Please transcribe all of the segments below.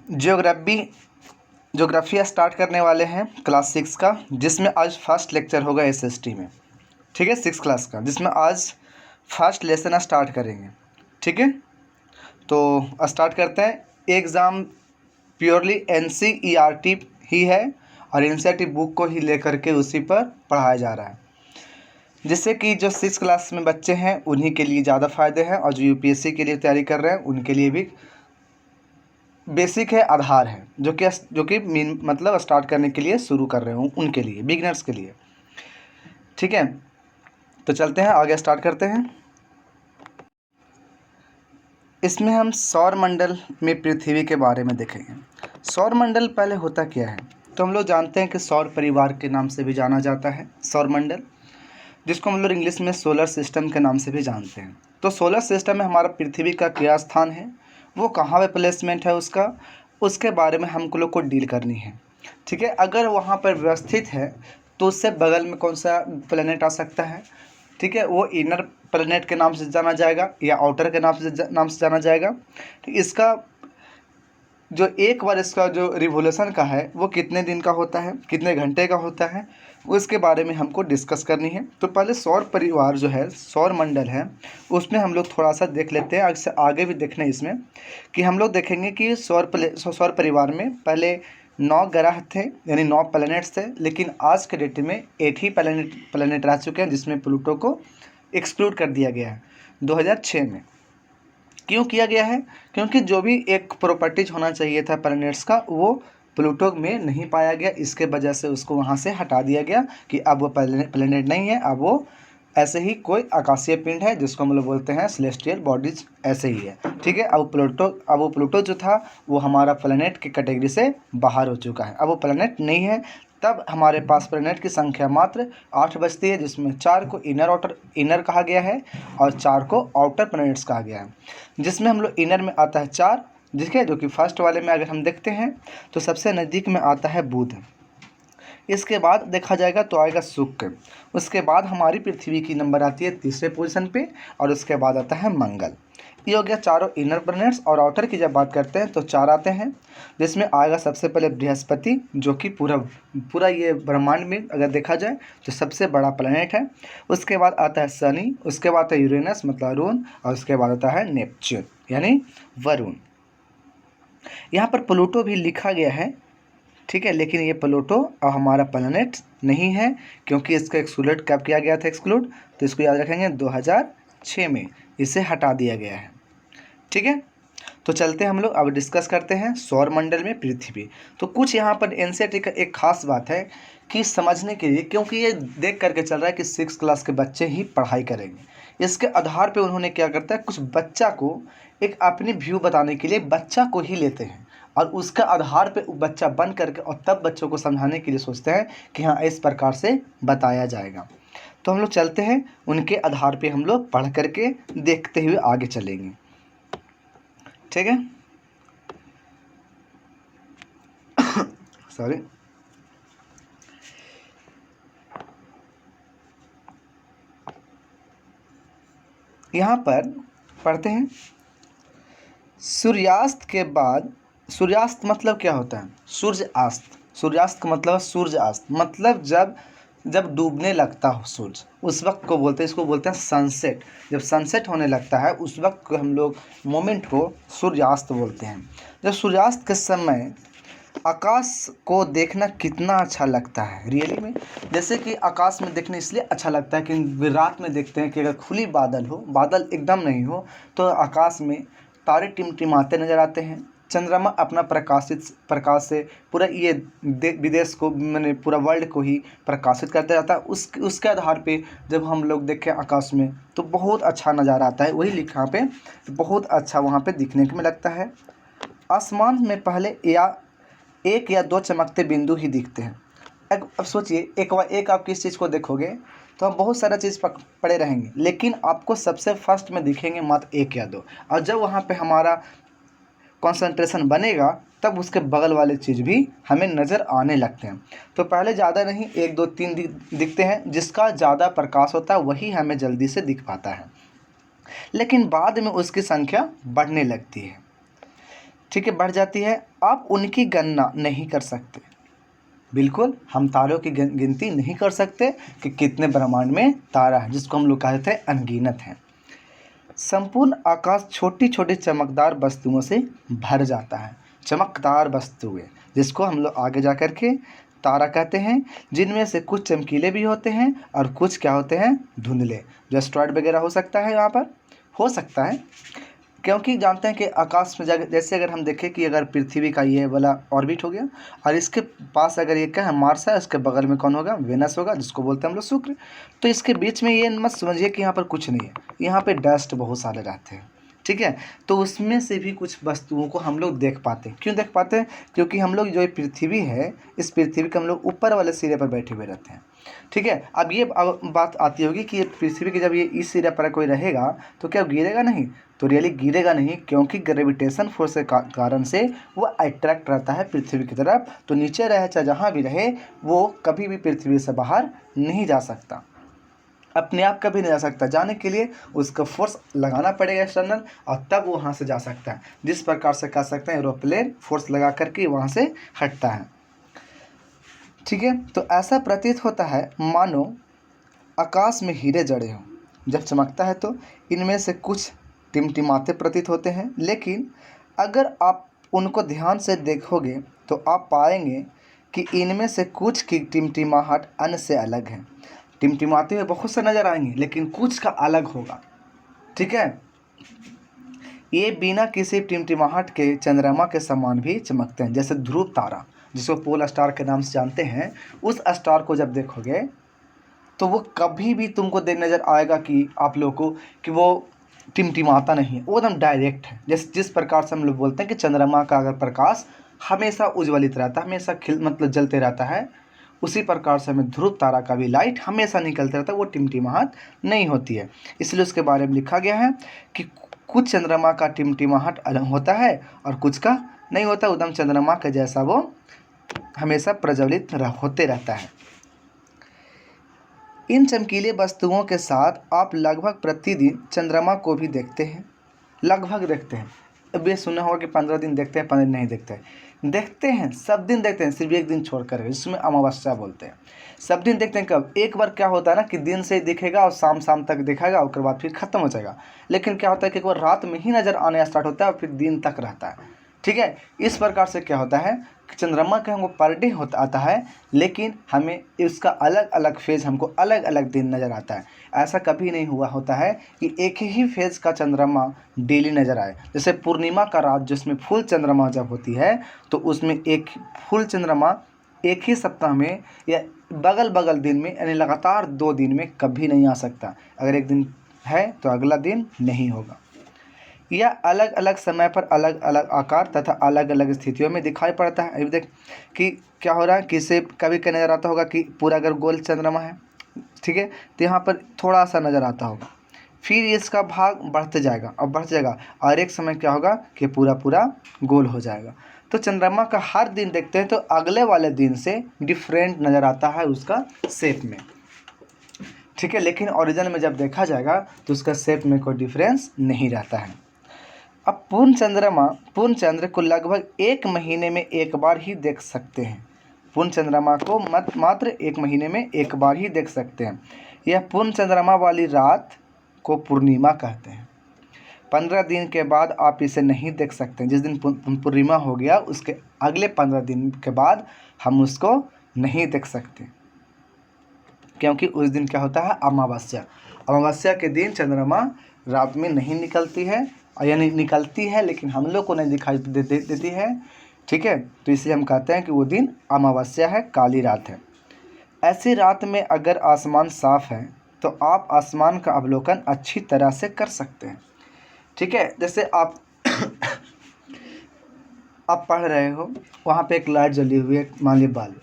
Geography ज्योग्राफिया start करने वाले हैं क्लास 6 का, जिसमें आज फर्स्ट लेक्चर होगा एसएसटी में। ठीक है, 6 क्लास का, जिसमें आज फर्स्ट लेसन स्टार्ट करेंगे। ठीक है, तो स्टार्ट करते हैं। एग्ज़ाम प्योरली एनसीईआरटी ही है और एनसीईआरटी बुक को ही लेकर के उसी पर पढ़ाया जा रहा है, जिससे कि जो 6 क्लास में बच्चे हैं उन्हीं के लिए ज़्यादा फ़ायदे हैं, और जो यूपीएससी के लिए तैयारी कर रहे हैं उनके लिए भी बेसिक है, आधार है, जो कि मीन मतलब स्टार्ट करने के लिए शुरू कर रहे हूँ उनके लिए, बिगिनर्स के लिए। ठीक है, तो चलते हैं आगे, स्टार्ट करते हैं। इसमें हम सौर मंडल में पृथ्वी के बारे में देखेंगे। सौर मंडल पहले होता क्या है, तो हम लोग जानते हैं कि सौर परिवार के नाम से भी जाना जाता है सौर मंडल, जिसको हम लोग इंग्लिश में सोलर सिस्टम के नाम से भी जानते हैं। तो सोलर सिस्टम में हमारा पृथ्वी का क्या स्थान है, वो कहाँ पे प्लेसमेंट है उसका, उसके बारे में हमको लोग को डील करनी है। ठीक है, अगर वहाँ पर व्यवस्थित है तो उससे बगल में कौन सा प्लेनेट आ सकता है। ठीक है, वो इनर प्लेनेट के नाम से जाना जाएगा या आउटर के नाम से जाना जाएगा। तो इसका जो एक बार इसका जो रिवोल्यूशन का है वो कितने दिन का होता है, कितने घंटे का होता है, उसके बारे में हमको डिस्कस करनी है। तो पहले सौर परिवार जो है, सौर मंडल है, उसमें हम लोग थोड़ा सा देख लेते हैं। आगे भी देखना है इसमें कि हम लोग देखेंगे कि सौर परिवार में पहले 9 ग्रह थे, यानी 9 प्लैनेट्स थे, लेकिन आज के डेट में 8 ही प्लैनेट रह चुके हैं, जिसमें प्लूटो को एक्सक्लूड कर दिया गया है 2006 में। क्यों किया गया है, क्योंकि जो भी एक प्रॉपर्टीज होना चाहिए था प्लैनेट्स का वो प्लूटो में नहीं पाया गया, इसके वजह से उसको वहाँ से हटा दिया गया कि अब वो प्लैनेट नहीं है, अब वो ऐसे ही कोई आकाशीय पिंड है, जिसको हम लोग बोलते हैं सेलेस्टियल बॉडीज, ऐसे ही है। ठीक है, अब वो प्लूटो जो था वो हमारा प्लैनेट की कैटेगरी से बाहर हो चुका है, अब वो प्लैनेट नहीं है। तब हमारे पास प्लैनेट की संख्या मात्र 8 बचती है, जिसमें 4 को इनर कहा गया है और 4 को आउटर प्लैनेट्स कहा गया है, जिसमें हम लोग इनर में आता है 4, जिसके जो कि फर्स्ट वाले में अगर हम देखते हैं तो सबसे नज़दीक में आता है बुध, इसके बाद देखा जाएगा तो आएगा शुक्र, उसके बाद हमारी पृथ्वी की नंबर आती है तीसरे पोजीशन पे, और उसके बाद आता है मंगल। ये हो गया चारों इनर प्लैनेट्स। और आउटर की जब बात करते हैं तो 4 आते हैं, जिसमें आएगा सबसे पहले बृहस्पति, जो कि पूरा ये ब्रह्मांड में अगर देखा जाए तो सबसे बड़ा प्लैनेट है। उसके बाद आता है शनि, उसके बाद आता है यूरेनस मतलब अरुण, और उसके बाद आता है नेपच्यून यानी वरुण। यहाँ पर प्लूटो भी लिखा गया है, ठीक है, लेकिन ये प्लूटो अब हमारा प्लैनेट नहीं है, क्योंकि इसका एक्सक्लूड कब किया गया था एक्सक्लूड, तो इसको याद रखेंगे 2006 में इसे हटा दिया गया है। ठीक है, तो चलते हैं हम लोग अब डिस्कस करते हैं सौर मंडल में पृथ्वी। तो कुछ यहाँ पर एनसीईआरटी का एक खास बात है कि समझने के लिए, क्योंकि ये देख करके चल रहा है कि 6 क्लास के बच्चे ही पढ़ाई करेंगे, इसके आधार पे उन्होंने क्या करता है, कुछ बच्चा को एक अपनी व्यू बताने के लिए बच्चा को ही लेते हैं, और उसका आधार पे बच्चा बन करके और तब बच्चों को समझाने के लिए सोचते हैं कि हाँ इस प्रकार से बताया जाएगा। तो हम लोग चलते हैं, उनके आधार पे हम लोग पढ़ करके देखते हुए आगे चलेंगे। ठीक है, सॉरी, यहाँ पर पढ़ते हैं। सूर्यास्त के बाद, सूर्यास्त मतलब क्या होता है, सूर्य अस्त, सूर्यास्त का मतलब सूर्य अस्त, मतलब जब डूबने लगता हो सूरज, उस वक्त को बोलते हैं, इसको बोलते हैं सनसेट। जब सनसेट होने लगता है उस वक्त को हम लोग मोमेंट को सूर्यास्त बोलते हैं। जब सूर्यास्त के समय आकाश को देखना कितना अच्छा लगता है रियली में, जैसे कि आकाश में देखने इसलिए अच्छा लगता है कि रात में देखते हैं कि अगर खुली बादल हो, बादल एकदम नहीं हो, तो आकाश में तारे टिमटिमाते नज़र आते हैं, चंद्रमा अपना प्रकाश से पूरा ये विदेश को, मैंने पूरा वर्ल्ड को ही प्रकाशित करता जाता है। उसके आधार पे जब हम लोग देखें आकाश में तो बहुत अच्छा नज़ारा आता है, वही लिखा पे बहुत अच्छा वहाँ पे दिखने को लगता है। आसमान में पहले एक या दो चमकते बिंदु ही दिखते हैं। अब सोचिए, एक आप किस चीज़ को देखोगे तो आप बहुत सारा चीज़ पड़े रहेंगे, लेकिन आपको सबसे फर्स्ट में दिखेंगे मात्र 1 या 2, और जब वहाँ पे हमारा कंसंट्रेशन बनेगा तब उसके बगल वाले चीज़ भी हमें नज़र आने लगते हैं। तो पहले ज़्यादा नहीं, 1 2 3 दिखते हैं, जिसका ज़्यादा प्रकाश होता है वही हमें जल्दी से दिख पाता है, लेकिन बाद में उसकी संख्या बढ़ने लगती है। ठीक है, बढ़ जाती है। आप उनकी गणना नहीं कर सकते। बिल्कुल हम तारों की गिनती नहीं कर सकते कि कितने ब्रह्मांड में तारा है, जिसको हम लोग कहते हैं अनगिनत हैं। संपूर्ण आकाश छोटी छोटी चमकदार वस्तुओं से भर जाता है। चमकदार वस्तुएं, जिसको हम लोग आगे जा कर के तारा कहते हैं, जिनमें से कुछ चमकीले भी होते हैं और कुछ क्या होते हैं, धुंधले। जो एस्ट्रॉयड वगैरह हो सकता है, यहाँ पर हो सकता है, क्योंकि जानते हैं कि आकाश में जैसे अगर हम देखें कि अगर पृथ्वी का ये वाला ऑर्बिट हो गया और इसके पास अगर ये क्या है, मार्स है, उसके बगल में कौन होगा, वेनस होगा, जिसको बोलते हैं हम लोग शुक्र। तो इसके बीच में ये मत समझिए कि यहाँ पर कुछ नहीं है, यहाँ पे डस्ट बहुत सारे रहते हैं। ठीक है, तो उसमें से भी कुछ वस्तुओं को हम लोग देख पाते हैं। क्यों देख पाते हैं? क्योंकि हम लोग जो ये पृथ्वी है, इस पृथ्वी के हम लोग ऊपर वाले सिरे पर बैठे हुए रहते हैं। ठीक है, अब ये बात आती होगी कि ये पृथ्वी के जब ये इस सिरे पर कोई रहेगा तो क्या गिरेगा नहीं? तो रियली गिरेगा नहीं, क्योंकि ग्रेविटेशन फोर्स के कारण से वो अट्रैक्ट रहता है पृथ्वी की तरफ। तो नीचे रहे चाहे जहाँ भी रहे, वो कभी भी पृथ्वी से बाहर नहीं जा सकता, अपने आप कभी नहीं जा सकता। जाने के लिए उसको फोर्स लगाना पड़ेगा एक्सटर्नल, और तब वहाँ से जा सकता है। जिस प्रकार से कह सकते हैं एरोप्लेन फोर्स लगा करके वहाँ से हटता है। ठीक है, तो ऐसा प्रतीत होता है मानो आकाश में हीरे जड़े हों। जब चमकता है तो इनमें से कुछ टिमटिमाते प्रतीत होते हैं, लेकिन अगर आप उनको ध्यान से देखोगे तो आप पाएंगे कि इनमें से कुछ की टिमटिमाहट अन्य से अलग है। टिमटिमाते हुए बहुत से नज़र आएंगे, लेकिन कुछ का अलग होगा। ठीक है, ये बिना किसी टिमटिमाहट के चंद्रमा के समान भी चमकते हैं। जैसे ध्रुव तारा, जिसको पोल स्टार के नाम से जानते हैं, उस स्टार को जब देखोगे तो वो कभी भी तुमको देख नज़र आएगा कि आप लोगों को कि वो टिमटिमाता नहीं है, वो एकदम डायरेक्ट है। जिस प्रकार से हम लोग बोलते हैं कि चंद्रमा का अगर प्रकाश हमेशा उज्ज्वलित रहता है, हमेशा मतलब जलते रहता है, उसी प्रकार से हमें ध्रुव तारा का भी लाइट हमेशा निकलता रहता है, वो टिमटिमाहट नहीं होती है। इसलिए उसके बारे में लिखा गया है कि कुछ चंद्रमा का टिमटिमाहट अलग होता है और कुछ का नहीं होता, एकदम चंद्रमा के जैसा वो हमेशा प्रज्वलित होते रहता है। इन चमकीले वस्तुओं के साथ आप लगभग प्रतिदिन चंद्रमा को भी देखते हैं। लगभग देखते हैं, अब ये सुना होगा कि 15 दिन देखते हैं, 15 दिन नहीं देखते हैं। देखते हैं, सब दिन देखते हैं, सिर्फ एक दिन छोड़कर, जिसमें अमावस्या बोलते हैं। सब दिन देखते हैं। कब? एक बार क्या होता है ना कि दिन से दिखेगा और शाम शाम तक दिखेगा, उसके बाद फिर ख़त्म हो जाएगा। लेकिन क्या होता है कि एक बार रात में ही नज़र आने स्टार्ट होता है और फिर दिन तक रहता है। ठीक है, इस प्रकार से क्या होता है, चंद्रमा का हमको पर डे होता आता है, लेकिन हमें उसका अलग अलग फेज़ हमको अलग अलग दिन नज़र आता है। ऐसा कभी नहीं हुआ होता है कि एक ही फेज़ का चंद्रमा डेली नज़र आए। जैसे पूर्णिमा का रात जिसमें फुल चंद्रमा जब होती है, तो उसमें एक फुल चंद्रमा एक ही सप्ताह में या बगल बगल दिन में, यानी लगातार 2 दिन में कभी नहीं आ सकता। अगर एक दिन है तो अगला दिन नहीं होगा। यह अलग अलग समय पर अलग अलग आकार तथा अलग अलग स्थितियों में दिखाई पड़ता है। अभी देख कि क्या हो रहा है, किसे कभी क्या नज़र आता होगा कि पूरा अगर गोल चंद्रमा है, ठीक है, तो यहाँ पर थोड़ा सा नज़र आता होगा, फिर इसका भाग बढ़ते जाएगा और बढ़ते जाएगा, और एक समय क्या होगा कि पूरा पूरा गोल हो जाएगा। तो चंद्रमा का हर दिन देखते हैं तो अगले वाले दिन से डिफरेंट नज़र आता है उसका शेप में। ठीक है, लेकिन ओरिजिन में जब देखा जाएगा तो उसका शेप में कोई डिफरेंस नहीं रहता है। अब पूर्ण चंद्र को लगभग 1 महीने में एक बार ही देख सकते हैं। पूर्ण चंद्रमा को मात्र 1 महीने में एक बार ही देख सकते हैं। यह पूर्ण चंद्रमा वाली रात को पूर्णिमा कहते हैं। 15 दिन के बाद आप इसे नहीं देख सकते। जिस दिन पूर्णिमा हो गया उसके अगले 15 दिन के बाद हम उसको नहीं देख सकते, क्योंकि उस दिन क्या होता है, अमावस्या। अमावस्या के दिन चंद्रमा रात में नहीं निकलती है, यानी निकलती है लेकिन हम लोग को नहीं दिखाई देती है। ठीक है, तो इसलिए हम कहते हैं कि वो दिन अमावस्या है, काली रात है। ऐसी रात में अगर आसमान साफ है तो आप आसमान का अवलोकन अच्छी तरह से कर सकते हैं। ठीक है, जैसे आप आप पढ़ रहे हो, वहाँ पे एक लाइट जली हुई है, मान ली बल्ब,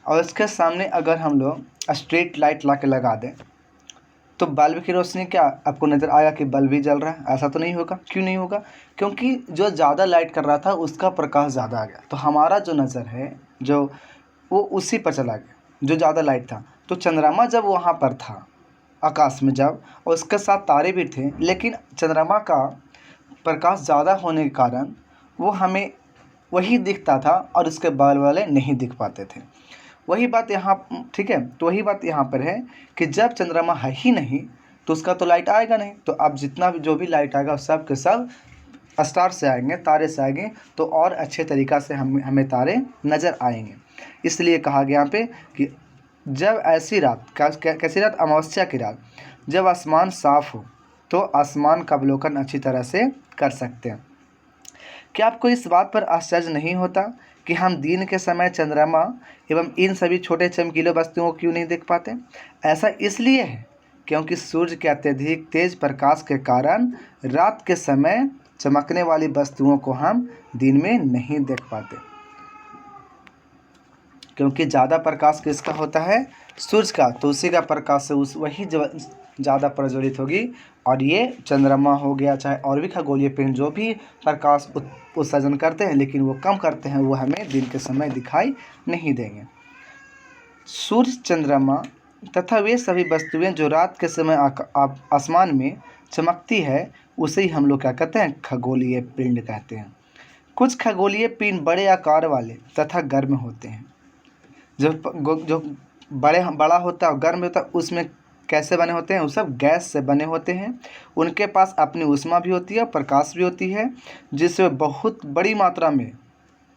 और उसके सामने अगर हम लोग स्ट्रीट लाइट ला के लगा दें तो बल्ब की रोशनी क्या आपको नज़र आएगा कि बल्ब ही जल रहा है? ऐसा तो नहीं होगा। क्यों नहीं होगा? क्योंकि जो ज़्यादा लाइट कर रहा था उसका प्रकाश ज़्यादा आ गया, तो हमारा जो नज़र है जो वो उसी पर चला गया, जो ज़्यादा लाइट था। तो चंद्रमा जब वहाँ पर था आकाश में जब, और उसके साथ तारे भी थे, लेकिन चंद्रमा का प्रकाश ज़्यादा होने के कारण वो हमें वही दिखता था और उसके बगल वाले नहीं दिख पाते थे। वही बात यहाँ, ठीक है, तो वही बात यहाँ पर है कि जब चंद्रमा है ही नहीं तो उसका तो लाइट आएगा नहीं। तो अब जितना भी जो भी लाइट आएगा सब के सब स्टार से आएंगे, तारे से आएंगे, तो और अच्छे तरीक़ा से हमें तारे नज़र आएंगे। इसलिए कहा गया यहाँ पे कि जब ऐसी रात, कैसी रात, अमावस्या की रात, जब आसमान साफ़ हो तो आसमान का अवलोकन अच्छी तरह से कर सकते हैं। क्या आपको इस बात पर आश्चर्य नहीं होता कि हम दिन के समय चंद्रमा एवं इन सभी छोटे चमकीले वस्तुओं को क्यों नहीं देख पाते? ऐसा इसलिए है क्योंकि सूर्य के अत्यधिक तेज प्रकाश के कारण रात के समय चमकने वाली वस्तुओं को हम दिन में नहीं देख पाते, क्योंकि ज़्यादा प्रकाश किसका होता है? सूर्य का। तो उसी का प्रकाश से वही ज़्यादा प्रज्वलित होगी। और ये चंद्रमा हो गया, चाहे और भी खगोलीय पिंड जो भी प्रकाश उत्सर्जन करते हैं, लेकिन वो कम करते हैं, वो हमें दिन के समय दिखाई नहीं देंगे। सूर्य, चंद्रमा तथा वे सभी वस्तुएं जो रात के समय आसमान में चमकती है, उसे ही हम लोग क्या कहते हैं? खगोलीय पिंड कहते हैं। कुछ खगोलीय पिंड बड़े आकार वाले तथा गर्म होते हैं। जो बड़ा होता है और गर्म होता है, उसमें कैसे बने होते हैं? वो सब गैस से बने होते हैं। उनके पास अपनी ऊष्मा भी होती है, प्रकाश भी होती है, जिससे बहुत बड़ी मात्रा में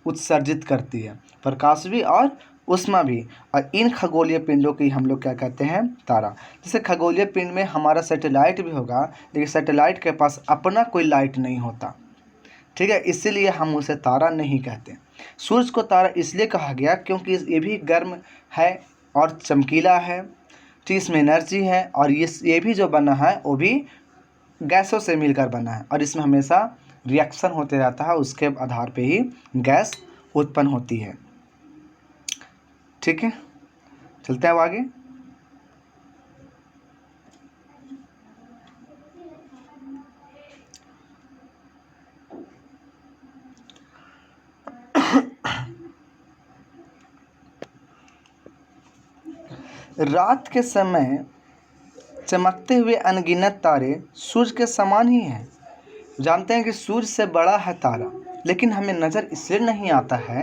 उत्सर्जित करती है, प्रकाश भी और ऊष्मा भी। और इन खगोलीय पिंडों की हम लोग क्या कहते हैं? तारा। जैसे खगोलीय पिंड में हमारा सैटेलाइट भी होगा, लेकिन सैटेलाइट के पास अपना कोई लाइट नहीं होता, ठीक है, इसीलिए हम उसे तारा नहीं कहते। सूरज को तारा इसलिए कहा गया क्योंकि ये भी गर्म है और चमकीला है, ठीक, इसमें एनर्जी है, और ये भी जो बना है वो भी गैसों से मिलकर बना है, और इसमें हमेशा रिएक्शन होते रहता है, उसके आधार पे ही गैस उत्पन्न होती है। ठीक है, चलते हैं अब आगे। रात के समय चमकते हुए अनगिनत तारे सूर्य के समान ही हैं। जानते हैं कि सूर्य से बड़ा है तारा, लेकिन हमें नज़र इसलिए नहीं आता है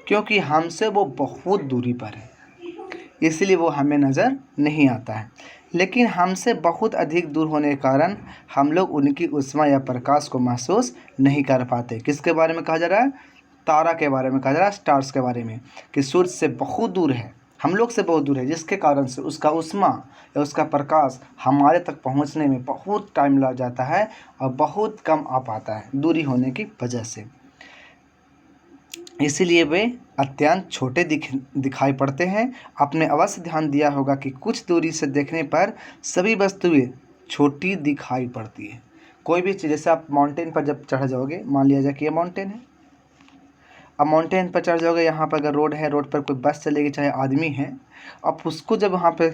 क्योंकि हमसे वो बहुत दूरी पर है, इसलिए वो हमें नज़र नहीं आता है। लेकिन हमसे बहुत अधिक दूर होने के कारण हम लोग उनकी ऊष्मा या प्रकाश को महसूस नहीं कर पाते। किसके बारे में कहा जा रहा है? तारा के बारे में कहा जा रहा है, स्टार्स के बारे में, कि सूर्य से बहुत दूर है, हम लोग से बहुत दूर है, जिसके कारण से उसका ऊष्मा या उसका प्रकाश हमारे तक पहुंचने में बहुत टाइम लग जाता है और बहुत कम आ पाता है दूरी होने की वजह से। इसीलिए वे अत्यंत छोटे दिखाई पड़ते हैं। आपने अवश्य ध्यान दिया होगा कि कुछ दूरी से देखने पर सभी वस्तुएं छोटी दिखाई पड़ती है। कोई भी चीज़, जैसे आप माउंटेन पर जब चढ़ जाओगे, मान लिया जाए कि ये माउंटेन है, अब माउंटेन पर चढ़ जाओगे, यहाँ पर अगर रोड है, रोड पर कोई बस चलेगी, चाहे आदमी है, आप उसको जब वहाँ पे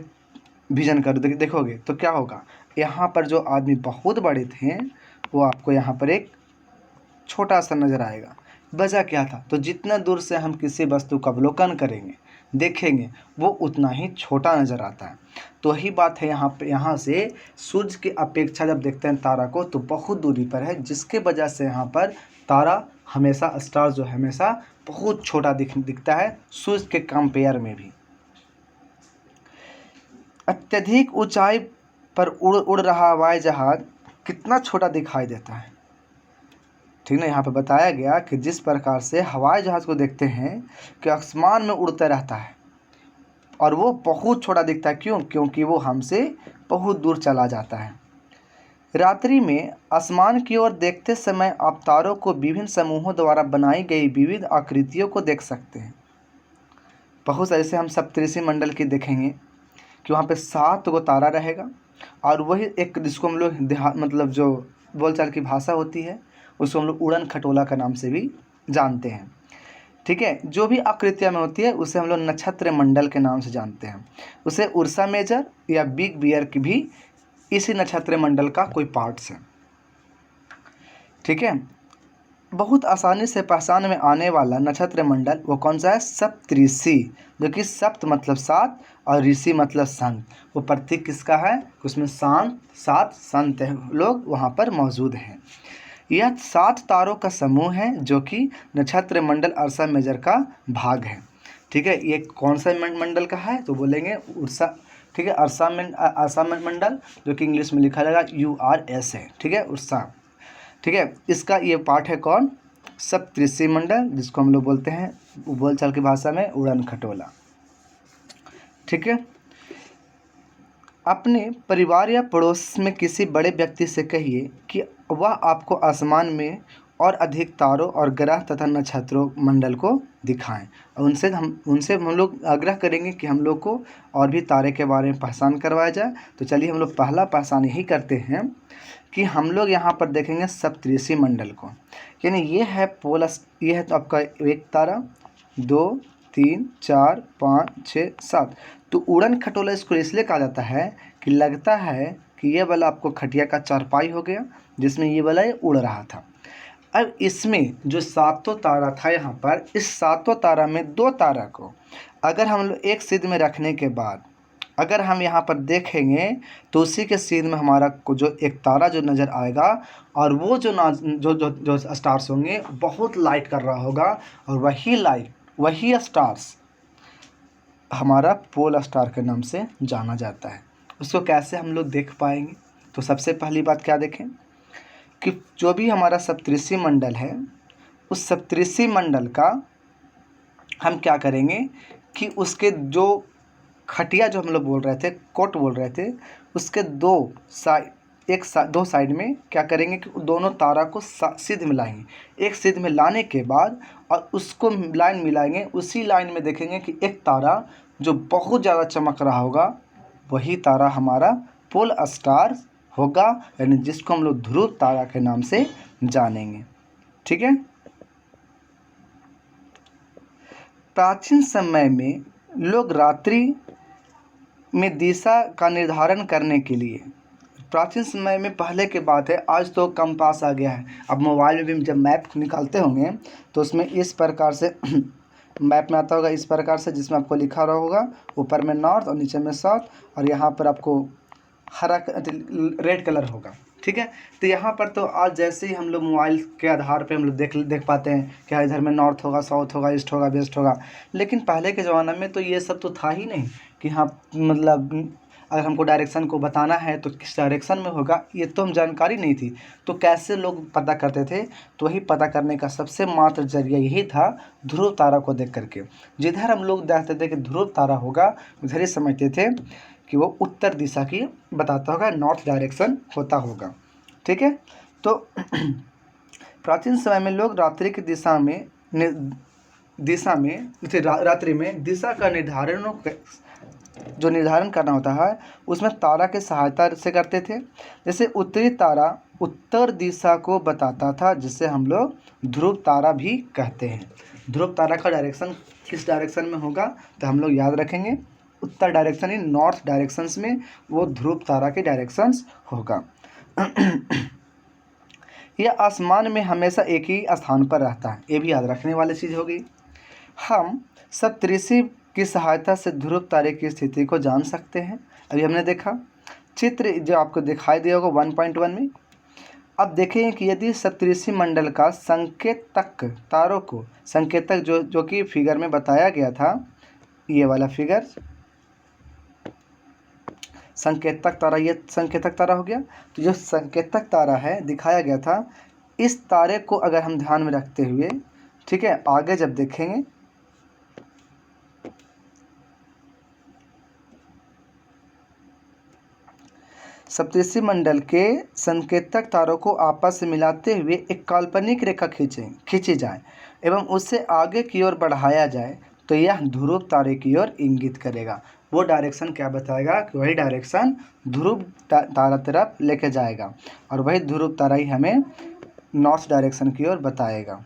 विजन कर देखोगे तो क्या होगा? यहाँ पर जो आदमी बहुत बड़े थे वो आपको यहाँ पर एक छोटा सा नज़र आएगा। वजह क्या था? तो जितना दूर से हम किसी वस्तु का अवलोकन करेंगे, देखेंगे, वो उतना ही छोटा नज़र आता है। तो वही बात है यहाँ पे, यहाँ से सूर्य की अपेक्षा जब देखते हैं तारा को तो बहुत दूरी पर है, जिसके वजह से यहाँ पर तारा हमेशा, स्टार जो है हमेशा बहुत छोटा दिखता है, सूर्य के कंपेयर में भी। अत्यधिक ऊंचाई पर उड़ रहा हवाई जहाज कितना छोटा दिखाई देता है, ठीक ना। यहाँ पे बताया गया कि जिस प्रकार से हवाई जहाज़ को देखते हैं कि आसमान में उड़ता रहता है और वो बहुत छोटा दिखता है। क्यों? क्योंकि वो हमसे बहुत दूर चला जाता है। रात्रि में आसमान की ओर देखते समय आप तारों को विभिन्न समूहों द्वारा बनाई गई विविध आकृतियों को देख सकते हैं। बहुत सारे, जैसे हम सप्तऋषि मंडल की देखेंगे कि वहाँ पे 7 गो तारा रहेगा, और वही एक, जिसको हम लोग मतलब जो बोलचाल की भाषा होती है उसको हम लोग उड़न खटोला का नाम से भी जानते हैं, ठीक है। जो भी आकृतियाँ में होती है उसे हम लोग नक्षत्र मंडल के नाम से जानते हैं। उसे उर्सा मेजर या बिग बियर की भी इसी नक्षत्र मंडल का कोई पार्ट्स है, ठीक है। बहुत आसानी से पहचान में आने वाला नक्षत्र मंडल वो कौन सा है? सप्तऋषि, जो कि सप्त मतलब 7 और ऋषि मतलब संत। वो प्रतीक किसका है? उसमें 7 संत लोग वहाँ पर मौजूद हैं। यह 7 तारों का समूह है जो कि नक्षत्र मंडल अर्सा मेजर का भाग है। ठीक है, ये कौन सा मंडल का है तो बोलेंगे उर्सा। ठीक है, अर्सा मंडल, जो कि इंग्लिश में लिखा जाएगा URS है। ठीक है, उर्सा। ठीक है, इसका ये पार्ट है कौन, सप्तऋषि मंडल, जिसको हम लोग बोलते हैं बोलचाल की भाषा में उड़न खटोला। ठीक है, अपने परिवार या पड़ोस में किसी बड़े व्यक्ति से कहिए कि वह आपको आसमान में और अधिक तारों और ग्रह तथा नक्षत्रों मंडल को दिखाएं, और उनसे हम लोग आग्रह करेंगे कि हम लोग को और भी तारे के बारे में पहचान करवाया जाए। तो चलिए हम लोग पहला पहचान यही करते हैं कि हम लोग यहाँ पर देखेंगे सप्तऋषि मंडल को, यानी ये है ये है तो आपका एक तारा, 2 3 4 5 6 7। तो उड़न खटोला इसको इसलिए कहा जाता है कि लगता है कि ये वाला आपको खटिया का चारपाई हो गया, जिसमें ये वाला ये उड़ रहा था। अब इसमें जो 7 तारा था यहाँ पर, इस 7 तारा में 2 तारा को अगर हम लोग एक सिद्ध में रखने के बाद अगर हम यहाँ पर देखेंगे तो उसी के सीध में हमारा को जो एक तारा जो नज़र आएगा, और वो जो स्टार्स होंगे बहुत लाइट कर रहा होगा, और वही स्टार्स हमारा पोल स्टार के नाम से जाना जाता है। उसको कैसे हम लोग देख पाएंगे, तो सबसे पहली बात क्या देखें कि जो भी हमारा सप्तऋषि मंडल है, उस सप्तऋषि मंडल का हम क्या करेंगे कि उसके जो खटिया जो हम लोग बोल रहे थे, कोट बोल रहे थे, उसके दो साइड में क्या करेंगे कि दोनों तारा को सिद्ध मिलाएंगे। एक सिद्ध में लाने के बाद और उसको लाइन मिलाएंगे, उसी लाइन में देखेंगे कि एक तारा जो बहुत ज़्यादा चमक रहा होगा, वही तारा हमारा पोल स्टार होगा, यानी जिसको हम लोग ध्रुव तारा के नाम से जानेंगे। ठीक है, प्राचीन समय में लोग रात्रि में दिशा का निर्धारण करने के लिए, प्राचीन समय में पहले की बात है, आज तो कंपास आ गया है। अब मोबाइल में भी जब मैप निकालते होंगे तो उसमें इस प्रकार से मैप में आता होगा, इस प्रकार से, जिसमें आपको लिखा रहा होगा ऊपर में नॉर्थ और नीचे में साउथ, और यहाँ पर आपको हरा रेड कलर होगा। ठीक है, तो यहाँ पर तो आज जैसे ही हम लोग मोबाइल के आधार पे हम लोग देख पाते हैं कि इधर में नॉर्थ होगा, साउथ होगा, ईस्ट होगा, वेस्ट होगा। लेकिन पहले के ज़माने में तो ये सब तो था ही नहीं कि हाँ, मतलब अगर हमको डायरेक्शन को बताना है तो किस डायरेक्शन में होगा, ये तो हम जानकारी नहीं थी। तो कैसे लोग पता करते थे, तो वही पता करने का सबसे मात्र जरिया यही था ध्रुव तारा को देख करके। जिधर हम लोग देखते थे कि ध्रुव तारा होगा, उधर ही समझते थे कि वो उत्तर दिशा की बताता होगा, नॉर्थ डायरेक्शन होता होगा। ठीक है, तो प्राचीन समय में लोग रात्रि की रात्रि में दिशा का निर्धारण करना होता है, उसमें तारा के सहायता से करते थे। जैसे उत्तरी तारा उत्तर दिशा को बताता था, जिसे हम लोग ध्रुव तारा भी कहते हैं। ध्रुव तारा का डायरेक्शन किस डायरेक्शन में होगा, तो हम लोग याद रखेंगे उत्तर डायरेक्शन, इन नॉर्थ डायरेक्शंस में वो ध्रुव तारा के डायरेक्शंस होगा। यह आसमान में हमेशा एक ही स्थान पर रहता है, ये भी याद रखने वाली चीज़ होगी। हम सप्तऋषि की सहायता से ध्रुव तारे की स्थिति को जान सकते हैं। अभी हमने देखा चित्र जो आपको दिखाई दिया होगा 1.1 में। अब देखें कि यदि सप्तऋषि मंडल का संकेतक तारों को, संकेतक जो कि फिगर में बताया गया था, ये वाला फिगर संकेतक तारा, ये संकेतक तारा हो गया। तो जो संकेतक तारा है दिखाया गया था, इस तारे को अगर हम ध्यान में रखते हुए, ठीक है, आगे जब देखेंगे सप्तऋषि मंडल के संकेतक तारों को आपस से मिलाते हुए एक काल्पनिक रेखा खींची जाए एवं उसे आगे की ओर बढ़ाया जाए, तो यह ध्रुव तारे की ओर इंगित करेगा। वो डायरेक्शन क्या बताएगा कि वही डायरेक्शन ध्रुव तारा तरफ लेके जाएगा, और वही ध्रुव तारा ही हमें नॉर्थ डायरेक्शन की ओर बताएगा।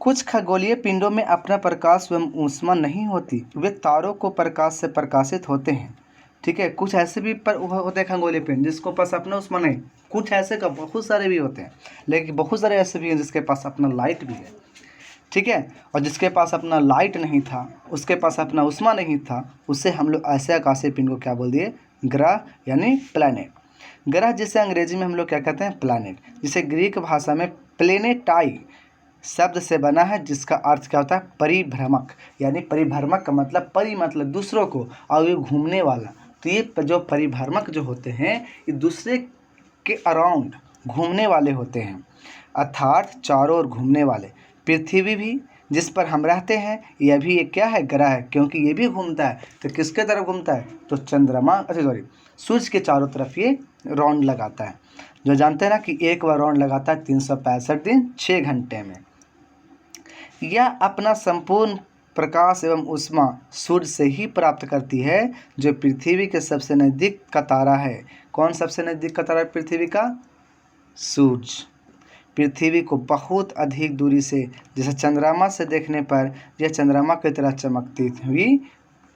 कुछ खगोलीय पिंडों में अपना प्रकाश एवं ऊष्मा नहीं होती, वे तारों को प्रकाश से प्रकाशित होते हैं। ठीक है, कुछ ऐसे भी होते हैं खगोलीय पिंड जिसको पास अपना ऊष्मा नहीं, कुछ ऐसे का बहुत सारे भी होते हैं, लेकिन बहुत सारे ऐसे भी हैं जिसके पास अपना लाइट भी है। ठीक है, और जिसके पास अपना लाइट नहीं था, उसके पास अपना ऊष्मा नहीं था, उससे हम लोग ऐसे आकाशीय पिंड को क्या बोल दिए, ग्रह यानी प्लैनेट। ग्रह जिसे अंग्रेजी में हम लोग क्या कहते हैं, प्लैनेट, जिसे ग्रीक भाषा में प्लेनेटाई शब्द से बना है, जिसका अर्थ क्या होता है, परिभ्रमक। यानी परिभ्रमक का मतलब, परि मतलब दूसरों को, और ये घूमने वाला। तो ये जो परिभ्रमक जो होते हैं ये दूसरे के अराउंड घूमने वाले होते हैं, अर्थात चारों ओर घूमने वाले। पृथ्वी भी जिस पर हम रहते हैं यह भी एक क्या है, ग्रह है, क्योंकि ये भी घूमता है। तो किसके तरफ घूमता है, तो चंद्रमा, सूर्य के चारों तरफ ये राउंड लगाता है। जो जानते हैं ना कि एक बार राउंड लगाता है 365 दिन 6 घंटे में। यह अपना संपूर्ण प्रकाश एवं ऊष्मा सूर्य से ही प्राप्त करती है, जो पृथ्वी के सबसे नज़दीक का तारा है। कौन सबसे नज़दीक का तारा है पृथ्वी का, सूर्य। पृथ्वी को बहुत अधिक दूरी से, जैसे चंद्रमा से देखने पर यह चंद्रमा की तरह चमकती हुई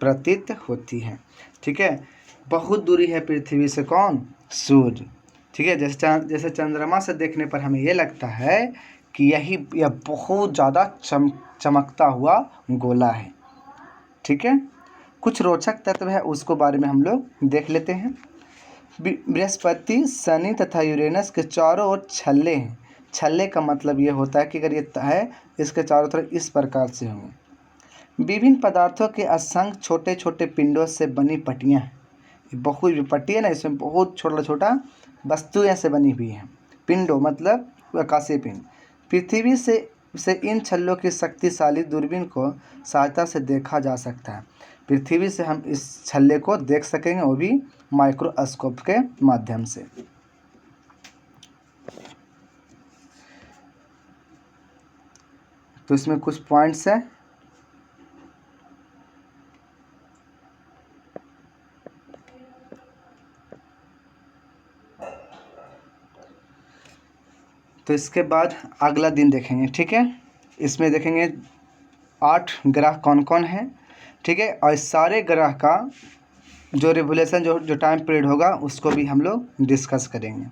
प्रतीत होती है। ठीक है, बहुत दूरी है पृथ्वी से कौन, सूर्य। ठीक है, जैसे चंद्रमा से देखने पर हमें ये लगता है कि यह बहुत ज़्यादा चमकता हुआ गोला है। ठीक है, कुछ रोचक तत्व है उसको बारे में हम लोग देख लेते हैं। बृहस्पति, शनि तथा यूरेनस के चारों ओर छल्ले हैं। छल्ले का मतलब ये होता है कि अगर ये है इसके चारों तरफ इस प्रकार से होंगे। विभिन्न पदार्थों के असंख्य छोटे छोटे पिंडों से बनी पट्टियाँ हैं। बहुत पट्टी है ना, इसमें बहुत छोटा छोटा वस्तुएं से बनी हुई हैं। पिंडों मतलब आकाशीय पिंड। पृथ्वी से इन छल्लों की शक्तिशाली दूरबीन को सहायता से देखा जा सकता है। पृथ्वी से हम इस छल्ले को देख सकेंगे, वो भी माइक्रोस्कोप के माध्यम से। तो इसमें कुछ पॉइंट्स हैं। तो इसके बाद अगला दिन देखेंगे। ठीक है, इसमें देखेंगे 8 ग्रह कौन कौन है। ठीक है, और सारे ग्रह का जो रिवोल्यूशन जो टाइम पीरियड होगा उसको भी हम लोग डिस्कस करेंगे।